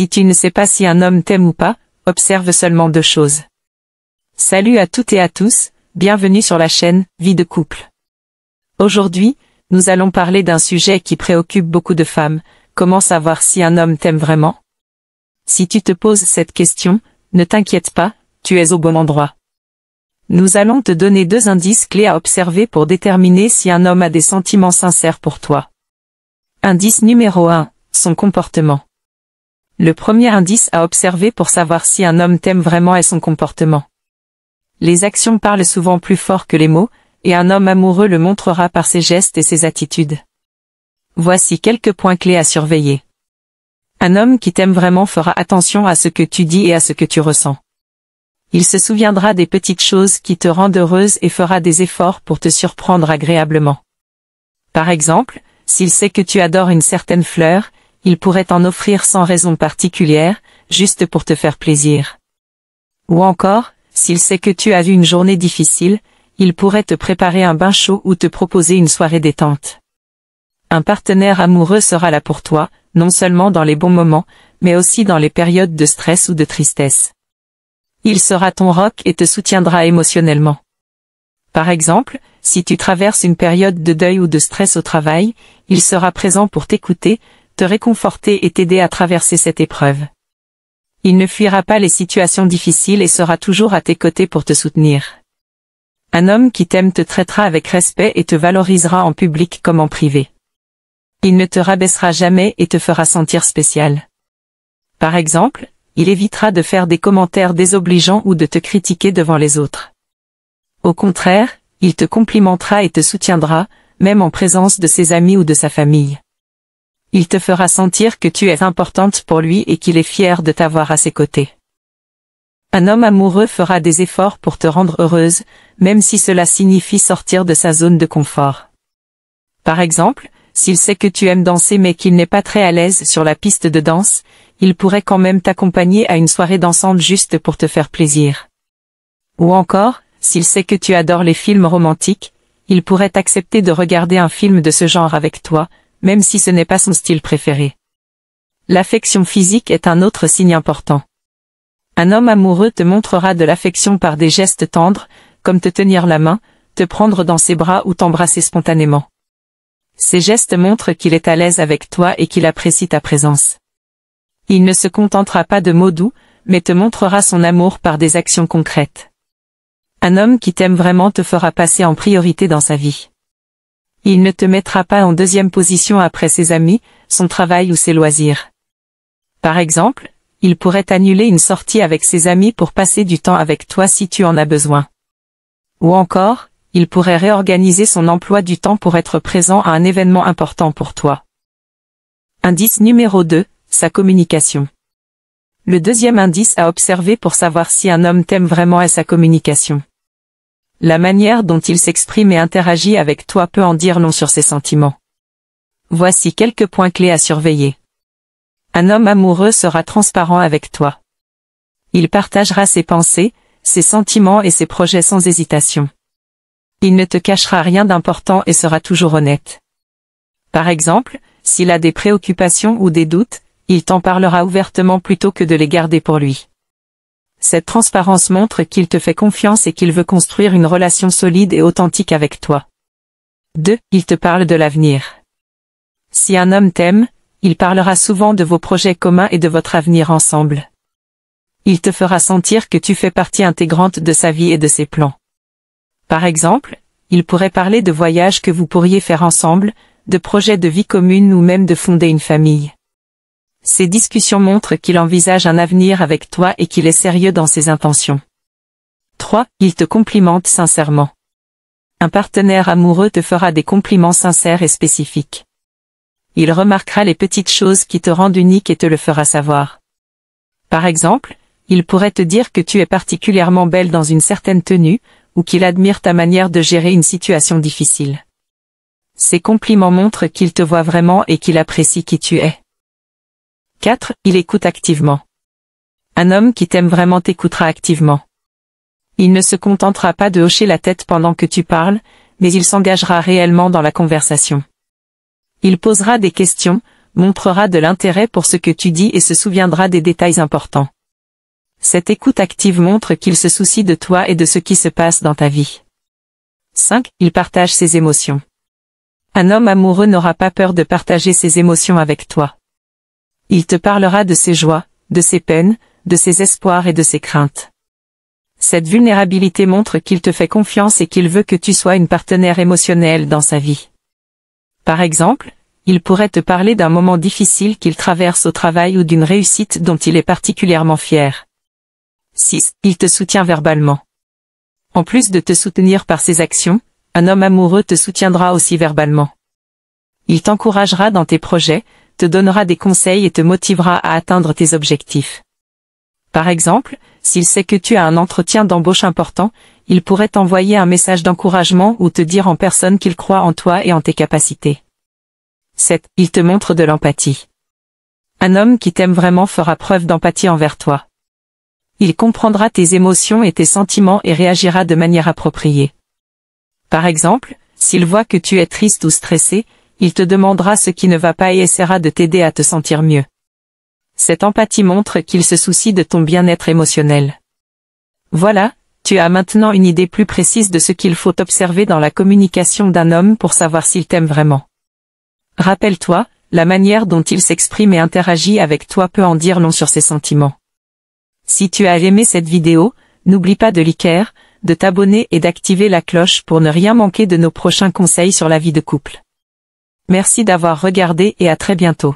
Si tu ne sais pas si un homme t'aime ou pas, observe seulement deux choses. Salut à toutes et à tous, bienvenue sur la chaîne Vie de couple. Aujourd'hui, nous allons parler d'un sujet qui préoccupe beaucoup de femmes, comment savoir si un homme t'aime vraiment? Si tu te poses cette question, ne t'inquiète pas, tu es au bon endroit. Nous allons te donner deux indices clés à observer pour déterminer si un homme a des sentiments sincères pour toi. Indice numéro 1, son comportement. Le premier indice à observer pour savoir si un homme t'aime vraiment est son comportement. Les actions parlent souvent plus fort que les mots, et un homme amoureux le montrera par ses gestes et ses attitudes. Voici quelques points clés à surveiller. Un homme qui t'aime vraiment fera attention à ce que tu dis et à ce que tu ressens. Il se souviendra des petites choses qui te rendent heureuse et fera des efforts pour te surprendre agréablement. Par exemple, s'il sait que tu adores une certaine fleur, il pourrait t'en offrir sans raison particulière, juste pour te faire plaisir. Ou encore, s'il sait que tu as eu une journée difficile, il pourrait te préparer un bain chaud ou te proposer une soirée détente. Un partenaire amoureux sera là pour toi, non seulement dans les bons moments, mais aussi dans les périodes de stress ou de tristesse. Il sera ton roc et te soutiendra émotionnellement. Par exemple, si tu traverses une période de deuil ou de stress au travail, il sera présent pour t'écouter, te réconforter et t'aider à traverser cette épreuve. Il ne fuira pas les situations difficiles et sera toujours à tes côtés pour te soutenir. Un homme qui t'aime te traitera avec respect et te valorisera en public comme en privé. Il ne te rabaissera jamais et te fera sentir spécial. Par exemple, il évitera de faire des commentaires désobligeants ou de te critiquer devant les autres. Au contraire, il te complimentera et te soutiendra, même en présence de ses amis ou de sa famille. Il te fera sentir que tu es importante pour lui et qu'il est fier de t'avoir à ses côtés. Un homme amoureux fera des efforts pour te rendre heureuse, même si cela signifie sortir de sa zone de confort. Par exemple, s'il sait que tu aimes danser mais qu'il n'est pas très à l'aise sur la piste de danse, il pourrait quand même t'accompagner à une soirée dansante juste pour te faire plaisir. Ou encore, s'il sait que tu adores les films romantiques, il pourrait accepter de regarder un film de ce genre avec toi, même si ce n'est pas son style préféré. L'affection physique est un autre signe important. Un homme amoureux te montrera de l'affection par des gestes tendres, comme te tenir la main, te prendre dans ses bras ou t'embrasser spontanément. Ces gestes montrent qu'il est à l'aise avec toi et qu'il apprécie ta présence. Il ne se contentera pas de mots doux, mais te montrera son amour par des actions concrètes. Un homme qui t'aime vraiment te fera passer en priorité dans sa vie. Il ne te mettra pas en deuxième position après ses amis, son travail ou ses loisirs. Par exemple, il pourrait annuler une sortie avec ses amis pour passer du temps avec toi si tu en as besoin. Ou encore, il pourrait réorganiser son emploi du temps pour être présent à un événement important pour toi. Indice numéro 2, sa communication. Le deuxième indice à observer pour savoir si un homme t'aime vraiment est sa communication. La manière dont il s'exprime et interagit avec toi peut en dire long sur ses sentiments. Voici quelques points clés à surveiller. Un homme amoureux sera transparent avec toi. Il partagera ses pensées, ses sentiments et ses projets sans hésitation. Il ne te cachera rien d'important et sera toujours honnête. Par exemple, s'il a des préoccupations ou des doutes, il t'en parlera ouvertement plutôt que de les garder pour lui. Cette transparence montre qu'il te fait confiance et qu'il veut construire une relation solide et authentique avec toi. 2. Il te parle de l'avenir. Si un homme t'aime, il parlera souvent de vos projets communs et de votre avenir ensemble. Il te fera sentir que tu fais partie intégrante de sa vie et de ses plans. Par exemple, il pourrait parler de voyages que vous pourriez faire ensemble, de projets de vie commune ou même de fonder une famille. Ces discussions montrent qu'il envisage un avenir avec toi et qu'il est sérieux dans ses intentions. 3. Il te complimente sincèrement. Un partenaire amoureux te fera des compliments sincères et spécifiques. Il remarquera les petites choses qui te rendent unique et te le fera savoir. Par exemple, il pourrait te dire que tu es particulièrement belle dans une certaine tenue, ou qu'il admire ta manière de gérer une situation difficile. Ces compliments montrent qu'il te voit vraiment et qu'il apprécie qui tu es. 4. Il écoute activement. Un homme qui t'aime vraiment t'écoutera activement. Il ne se contentera pas de hocher la tête pendant que tu parles, mais il s'engagera réellement dans la conversation. Il posera des questions, montrera de l'intérêt pour ce que tu dis et se souviendra des détails importants. Cette écoute active montre qu'il se soucie de toi et de ce qui se passe dans ta vie. 5. Il partage ses émotions. Un homme amoureux n'aura pas peur de partager ses émotions avec toi. Il te parlera de ses joies, de ses peines, de ses espoirs et de ses craintes. Cette vulnérabilité montre qu'il te fait confiance et qu'il veut que tu sois une partenaire émotionnelle dans sa vie. Par exemple, il pourrait te parler d'un moment difficile qu'il traverse au travail ou d'une réussite dont il est particulièrement fier. 6. Il te soutient verbalement. En plus de te soutenir par ses actions, un homme amoureux te soutiendra aussi verbalement. Il t'encouragera dans tes projets, te donnera des conseils et te motivera à atteindre tes objectifs. Par exemple, s'il sait que tu as un entretien d'embauche important, il pourrait t'envoyer un message d'encouragement ou te dire en personne qu'il croit en toi et en tes capacités. 7. Il te montre de l'empathie. Un homme qui t'aime vraiment fera preuve d'empathie envers toi. Il comprendra tes émotions et tes sentiments et réagira de manière appropriée. Par exemple, s'il voit que tu es triste ou stressé, il te demandera ce qui ne va pas et essaiera de t'aider à te sentir mieux. Cette empathie montre qu'il se soucie de ton bien-être émotionnel. Voilà, tu as maintenant une idée plus précise de ce qu'il faut observer dans la communication d'un homme pour savoir s'il t'aime vraiment. Rappelle-toi, la manière dont il s'exprime et interagit avec toi peut en dire long sur ses sentiments. Si tu as aimé cette vidéo, n'oublie pas de liker, de t'abonner et d'activer la cloche pour ne rien manquer de nos prochains conseils sur la vie de couple. Merci d'avoir regardé et à très bientôt.